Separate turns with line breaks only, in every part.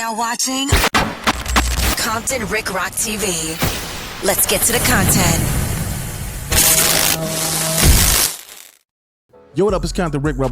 now watching Compton Rick Rock TV. Let's get to the content.
Yo, what up? It's Compton Rick Rock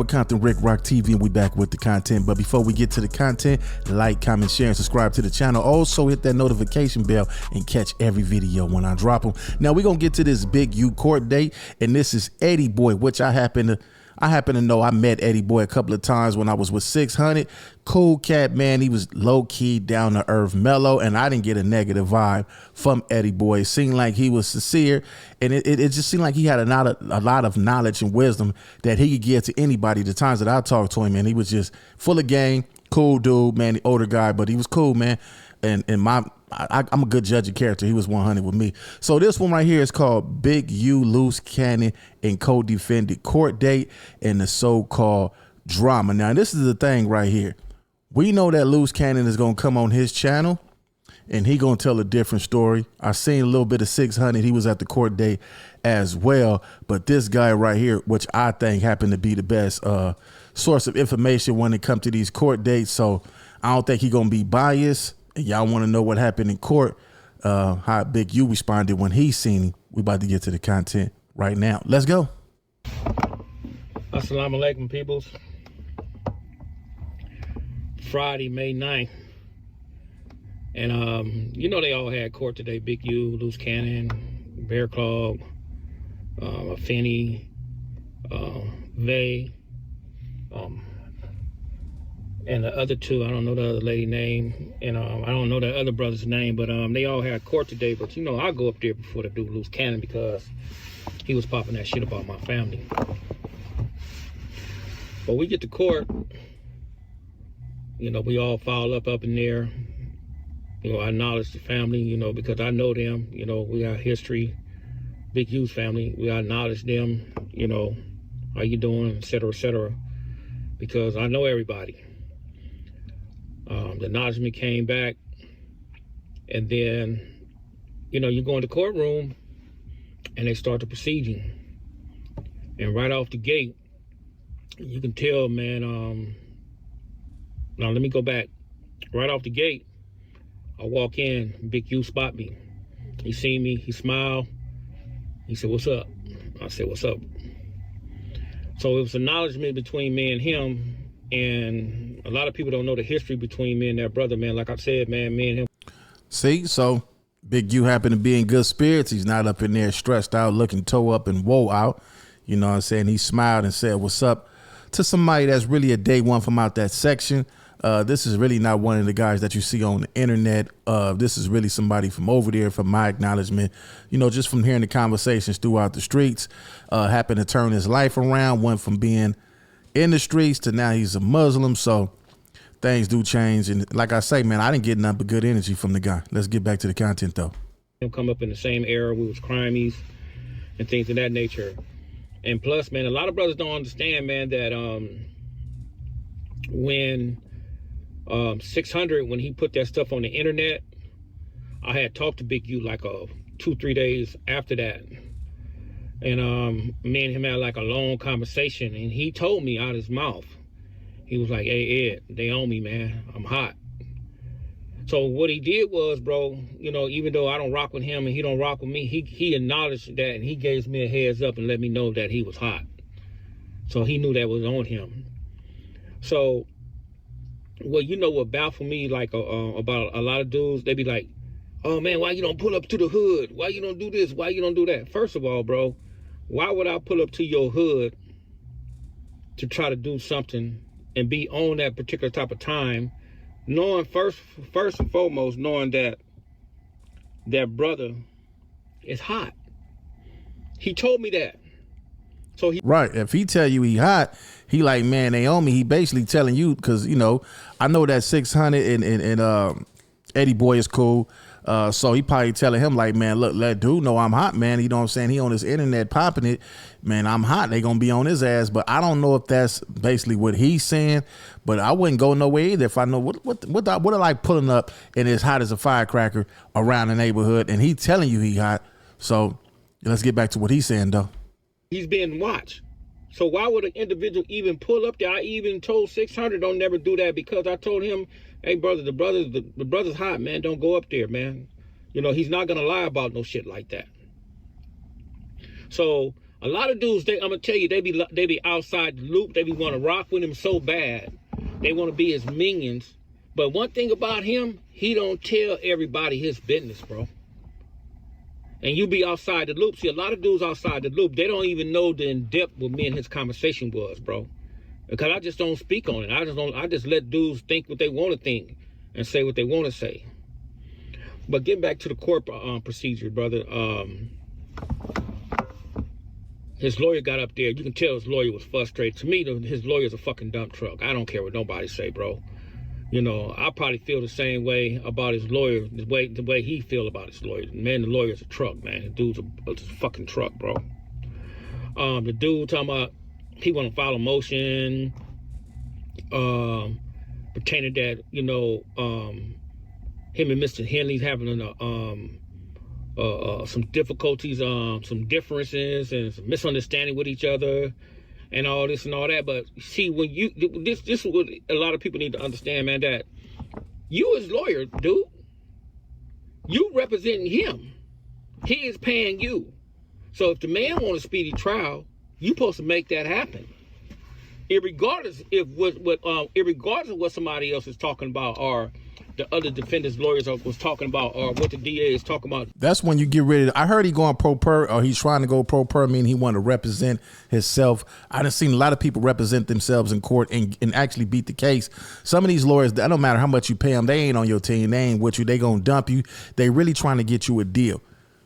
TV, and we back with the content. But before we get to the content, like, comment, share, and subscribe to the channel. Also, hit that notification bell and catch every video when I drop them. Now, we're going to get to this Big U court date, and this is Eddie Boy, which I happen to know. I met Eddie Boy a couple of times when I was with 600. Cool cat, man. He was low-key, down-to-earth, mellow, and I didn't get a negative vibe from Eddie Boy. It seemed like he was sincere, and it just seemed like he had a lot of knowledge and wisdom that he could give to anybody. The times that I talked to him, man, he was just full of game, cool dude, man, the older guy, but he was cool, man. And I'm a good judge of character. He was 100 with me. So this one right here is called Big U, Loose Cannon, and Co-Defendant Court Date and the so-called drama. Now, this is the thing right here. We know that Loose Cannon is going to come on his channel, and he going to tell a different story. I seen a little bit of 600. He was at the court date as well. But this guy right here, which I think happened to be the best source of information when it comes to these court dates. So I don't think he going to be biased. Y'all want to know what happened in court, how Big U responded when he seen him. We about to get to the content right now. Let's go.
Assalamu alaikum, peoples. Friday, May 9th. And, you know, they all had court today. Big U, Loose Cannon, Bear Claw, Finney, Vay, and the other two, I don't know the other lady name, and I don't know the other brother's name, but they all had court today. But, you know, I'll go up there before the dude Loose Cannon because he was popping that shit about my family. But we get to court, you know, we all file up in there. You know, I acknowledge the family, you know, because I know them. You know, we got history. Big U's family, we acknowledge them, you know, how you doing, et cetera, because I know everybody. The acknowledgement came back, and then, you know, you go in the courtroom, and they start the proceeding. And right off the gate, you can tell, man, now let me go back. Right off the gate, I walk in, Big U spot me. He seen me, he smiled. He said, "What's up?" I said, "What's up?" So it was acknowledgement between me and him, and a lot of people don't know the history between me and that brother, man. Like I said, man, me and him.
See, so Big U happened to be in good spirits. He's not up in there stressed out, looking toe up and woe out. You know what I'm saying? He smiled and said, "What's up?" to somebody that's really a day one from out that section. This is really not one of the guys that you see on the internet. This is really somebody from over there, from my acknowledgement, you know, just from hearing the conversations throughout the streets, happened to turn his life around, went from being in the streets to now he's a Muslim. So things do change. And like I say, man, I didn't get nothing but good energy from the guy. Let's get back to the content though.
Him come up in the same era. We was crimies and things of that nature. And plus, man, a lot of brothers don't understand, man, that when 600, when he put that stuff on the internet, I had talked to Big U like 2-3 days after that, and me and him had like a long conversation, and he told me out of his mouth, he was like, "Hey Ed, they own me, man, I'm hot." So what he did was, bro, you know, even though I don't rock with him and he don't rock with me, he acknowledged that, and he gave me a heads up and let me know that he was hot. So he knew that was on him. So, well, you know what baffled me, like, about a lot of dudes, they be like, "Oh man, why you don't pull up to the hood? Why you don't do this? Why you don't do that?" First of all, bro, why would I pull up to your hood to try to do something and be on that particular type of time, knowing first and foremost, knowing that that brother is hot? He told me that. So he
right. If he tell you he hot, he like, man, they own me. He basically telling you, because, you know, I know that 600 and Eddie Boy is cool. So he probably telling him like, man, look, let dude know I'm hot, man. You know what I'm saying? He on his internet popping it, man. I'm hot. They gonna be on his ass. But I don't know if that's basically what he's saying. But I wouldn't go nowhere either if I know what I like pulling up and as hot as a firecracker around the neighborhood, and he telling you he hot. So let's get back to what he's saying though.
He's being watched. So why would an individual even pull up there? I even told 600 don't never do that, because I told him hey brother, the brother's hot, man. Don't go up there, man. You know, he's not gonna lie about no shit like that. So a lot of dudes, I'm gonna tell you, they be outside the loop. They be want to rock with him so bad. They want to be his minions. But one thing about him, he don't tell everybody his business, bro. And you be outside the loop. See, a lot of dudes outside the loop, they don't even know the in-depth what me and his conversation was, bro. Because I just don't speak on it. I just let dudes think what they want to think and say what they want to say. But getting back to the court procedure, brother, his lawyer got up there. You can tell his lawyer was frustrated. To me, his lawyer's a fucking dump truck. I don't care what nobody say, bro. You know, I probably feel the same way about his lawyer, the way he feel about his lawyer. Man, the lawyer's a truck, man. The dude's a fucking truck, bro. The dude talking about he want to file a motion pertaining that, you know, him and Mr. Henley's having some difficulties, some differences and some misunderstanding with each other and all this and all that. But see, when this is what a lot of people need to understand, man, that you as lawyer, dude, you representing him. He is paying you. So if the man wants a speedy trial, you supposed to make that happen. Irregardless of what somebody else is talking about or the other defendants' lawyers was talking about or what the DA is talking about.
That's when you get ready. I heard he going pro per, or he's trying to go pro per, meaning he want to represent himself. I done seen a lot of people represent themselves in court and actually beat the case. Some of these lawyers, that don't matter how much you pay them, they ain't on your team. They ain't with you. They gonna dump you. They really trying to get you a deal.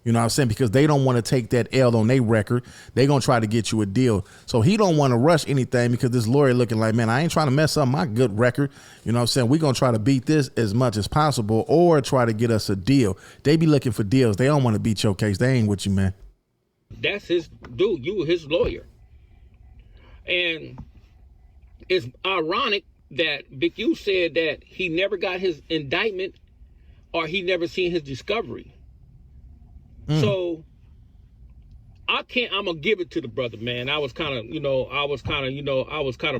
You know what I'm saying? Because they don't want to take that L on their record. They going to try to get you a deal. So he don't want to rush anything because this lawyer looking like, man, I ain't trying to mess up my good record. You know what I'm saying? We're going to try to beat this as much as possible or try to get us a deal. They be looking for deals. They don't want to beat your case. They ain't with you, man.
That's his dude. You were his lawyer. And it's ironic that Big U said that he never got his indictment or he never seen his discovery. So I'm gonna give it to the brother, man. I was kind of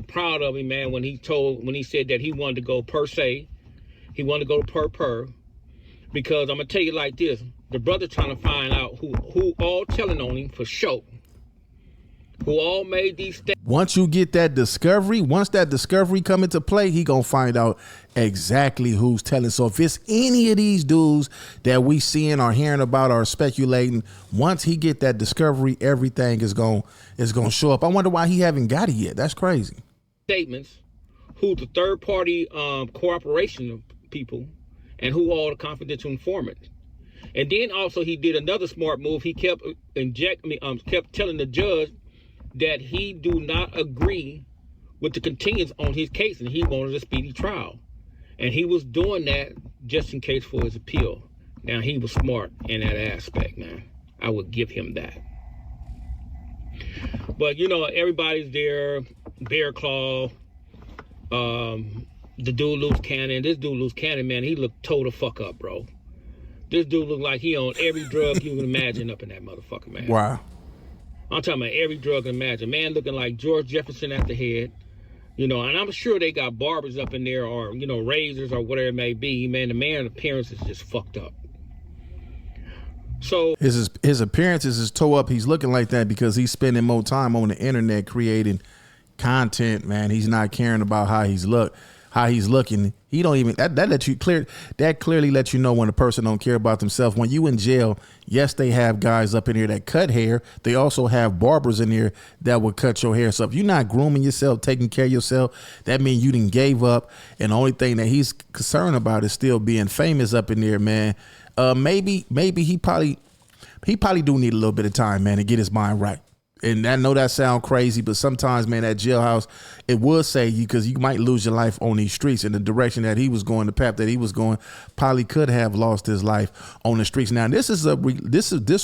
proud of him, man, when he said that he wanted to go per se. He wanted to go per, because I'm gonna tell you like this: the brother trying to find out who all telling on him for sure, who all made these statements.
Once you get that discovery, once that discovery come into play, he gonna find out exactly who's telling. So if it's any of these dudes that we seeing or hearing about or speculating, once he get that discovery, everything is gonna show up. I wonder why he haven't got it yet. That's crazy.
Statements, who the third party cooperation of people, and who all the confidential informants. And then also he did another smart move. He kept telling the judge that he do not agree with the continuance on his case and he wanted a speedy trial. And he was doing that just in case for his appeal. Now, he was smart in that aspect, man. I would give him that. But, you know, everybody's there. Bear Claw, the dude Loose Cannon. This dude Loose Cannon, man, he looked toe the fuck up, bro. This dude looked like he on every drug you can imagine up in that motherfucker, man.
Wow.
I'm talking about every drug imagine. Man looking like George Jefferson at the head. You know, and I'm sure they got barbers up in there or, you know, razors or whatever it may be. Man, the man's appearance is just fucked up. So his appearance is toe up. He's looking like that because he's spending more time on the internet creating content, man. He's not caring about how he's looking. He don't even that clearly lets you know when a person don't care about themselves. When you in jail, yes, they have guys up in here that cut hair. They also have barbers in here that will cut your hair. So if you're not grooming yourself, taking care of yourself, that means you didn't gave up. And the only thing that he's concerned about is still being famous up in there, man. Maybe he probably do need a little bit of time, man, to get his mind right. And I know that sound crazy, but sometimes, man, that jailhouse, it would save you because you might lose your life on these streets. In the direction that he was going, the path that he was going, probably could have lost his life on the streets. Now, this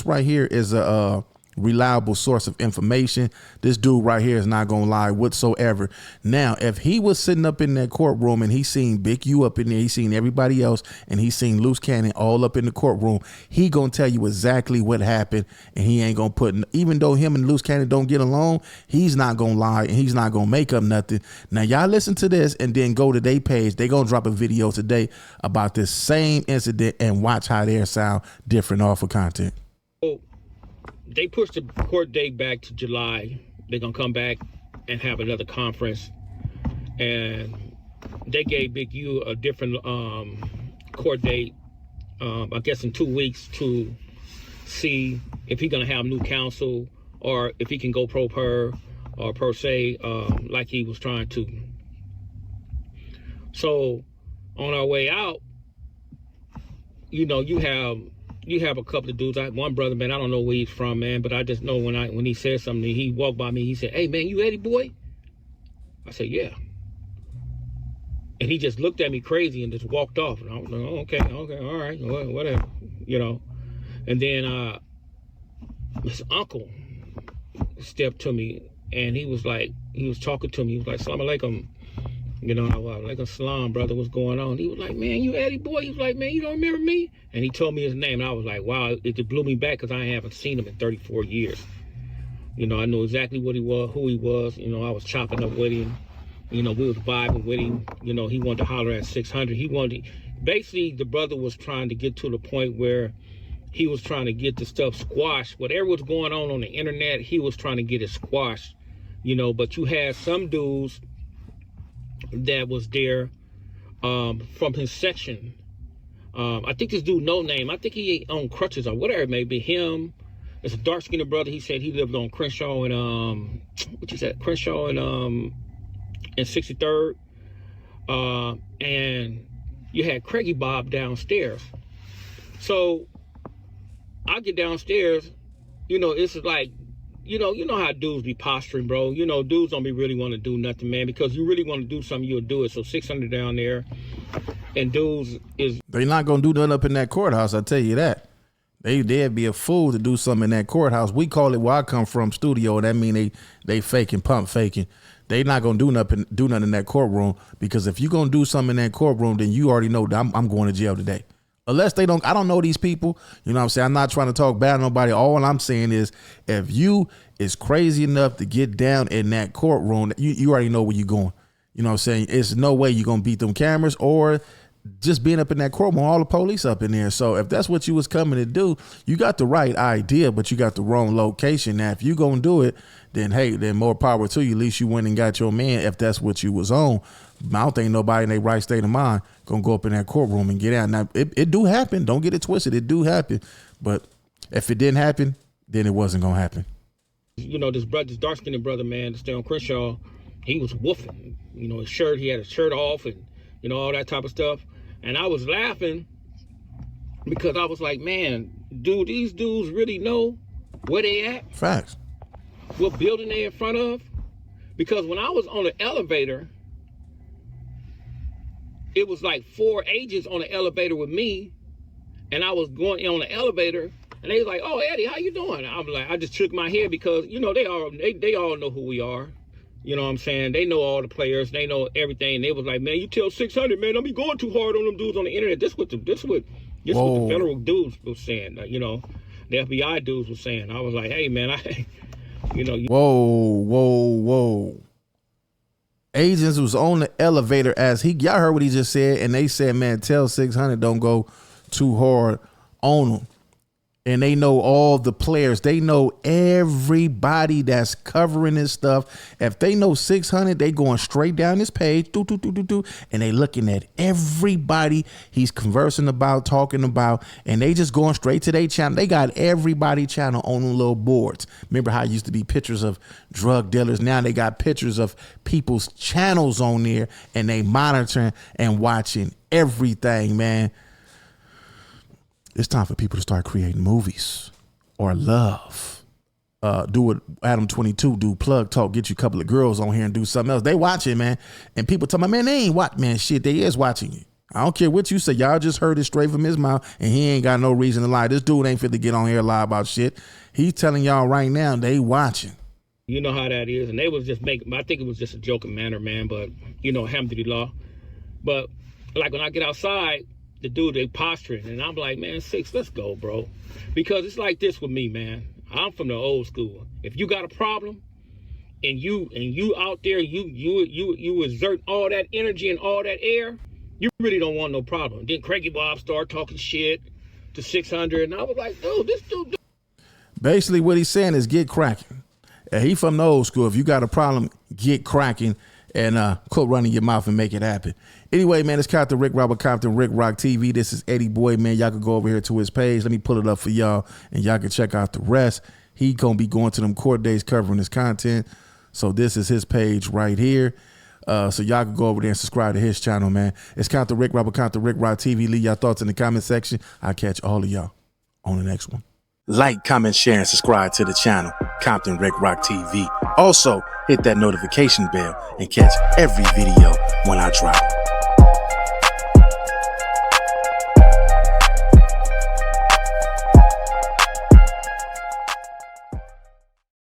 right here is a
reliable source of information. This dude right here is not gonna lie whatsoever. Now, if he was sitting up in that courtroom and he seen Big U up in there, he seen everybody else, and he seen Loose Cannon all up in the courtroom, he gonna tell you exactly what happened, and he ain't gonna put, even though him and Loose Cannon don't get along, he's not gonna lie and he's not gonna make up nothing. Now y'all listen to this and then go to their page. They gonna drop a video today about this same incident and watch how they sound different off of content.
So they pushed the court date back to July. They're gonna come back and have another conference, and they gave Big U a different court date, I guess in 2 weeks, to see if he's gonna have new counsel or if he can go pro per or per se, like he was trying to. So on our way out, you know, you have a couple of dudes. I had one brother, man, I don't know where he's from, man, but I just know when he said something, he walked by me, he said, "Hey, man, you Eddie boy?" I said, "Yeah." And he just looked at me crazy and just walked off. And I was like, "Oh, okay, all right, whatever," you know. And then his uncle stepped to me, and he was talking to me. He was like, "Salaam alaikum." You know, I was like, "Salam, brother, what's going on?" He was like, "Man, you Eddie boy?" He was like, "Man, you don't remember me?" And he told me his name, and I was like, wow, it just blew me back because I haven't seen him in 34 years. You know, I knew exactly what he was, who he was. You know, I was chopping up with him. You know, we was vibing with him. You know, he wanted to holler at 600. Basically, the brother was trying to get to the point where he was trying to get the stuff squashed. Whatever was going on the internet, he was trying to get it squashed. You know, but you had some dudes that was there from his section. I think this dude, No Name, I think he on crutches or whatever it may be. Him, it's a dark-skinned brother. He said he lived on Crenshaw and what you said, Crenshaw and 63rd. And you had Craigie Bob downstairs. So I get downstairs, you know, it's like, you know how dudes be posturing, bro. You know, dudes don't be really want to do nothing, man, because you really want to do something, you'll do it. So 600 down there, and dudes is...
They not going to do nothing up in that courthouse, I tell you that. They'd be a fool to do something in that courthouse. We call it, where I come from, studio. That mean they faking, pump faking. They not going to do nothing in that courtroom, because if you going to do something in that courtroom, then you already know that I'm going to jail today. Unless they don't, I don't know these people. You know what I'm saying? I'm not trying to talk bad on nobody. All I'm saying is, if you is crazy enough to get down in that courtroom, you already know where you're going. You know what I'm saying? It's no way you're going to beat them cameras, or just being up in that courtroom, all the police up in there. So if that's what you was coming to do, you got the right idea, but you got the wrong location. Now, if you going to do it, then hey, then more power to you. At least you went and got your man if that's what you was on. I don't think nobody in their right state of mind gonna go up in that courtroom and get out. Now, it do happen. Don't get it twisted. It do happen. But if it didn't happen, then it wasn't gonna happen.
You know, this dark-skinned brother, man, to stay on Crenshaw, he was woofing. You know, he had his shirt off, and you know, all that type of stuff. And I was laughing because I was like, man, dude, these dudes really know where they at?
Facts.
What building they in front of? Because when I was on the elevator, it was like 4 agents on the elevator with me, and I was going on the elevator, and they was like, "Oh, Eddie, how you doing?" I was like, I just shook my head because, you know, they all know who we are. You know what I'm saying? They know all the players. They know everything. They was like, "Man, you tell 600, man, don't be going too hard on them dudes on the internet." This what the federal dudes was saying. You know, the FBI dudes was saying. I was like, "Hey, man, you know."
Whoa. Agents was on the elevator y'all heard what he just said, and they said, man, tell 600 don't go too hard on them. And they know all the players. They know everybody that's covering this stuff. If they know 600, they going straight down this page, and they looking at everybody he's conversing about, talking about, and they just going straight to their channel. They got everybody channel on them little boards. Remember how it used to be pictures of drug dealers? Now they got pictures of people's channels on there, and they monitoring and watching everything, man. It's time for people to start creating movies or love. Do what Adam 22 do, plug talk, get you a couple of girls on here and do something else. They watching, man. And people tell me, man, they ain't watching, man. Shit, they is watching you. I don't care what you say. Y'all just heard it straight from his mouth, and he ain't got no reason to lie. This dude ain't fit to get on here and lie about shit. He's telling y'all right now they watching.
You know how that is. And they was just making, I think it was just a joking manner, man. But, you know, alhamdulillah. But, like, when I get outside, the dude, they posturing. And I'm like, man, 6, let's go, bro. Because it's like this with me, man. I'm from the old school. If you got a problem, and you out there, you exert all that energy and all that air, you really don't want no problem. Then Craigie Bob started talking shit to 600. And I was like, dude, this dude.
Basically, what he's saying is get cracking. He from the old school. If you got a problem, get cracking and quit running your mouth and make it happen. Anyway, man, it's Compton Rick Robert Compton Rick Rock TV. This is Eddie Boy, man. Y'all can go over here to his page. Let me pull it up for y'all, and y'all can check out the rest. He gonna be going to them court days covering his content. So this is his page right here. So y'all can go over there and subscribe to his channel, man. It's Compton Rick Robert Compton Rick Rock TV. Leave y'all thoughts in the comment section. I'll catch all of y'all on the next one. Like, comment, share, and subscribe to the channel, Compton Rick Rock TV. Also, hit that notification bell and catch every video when I drop.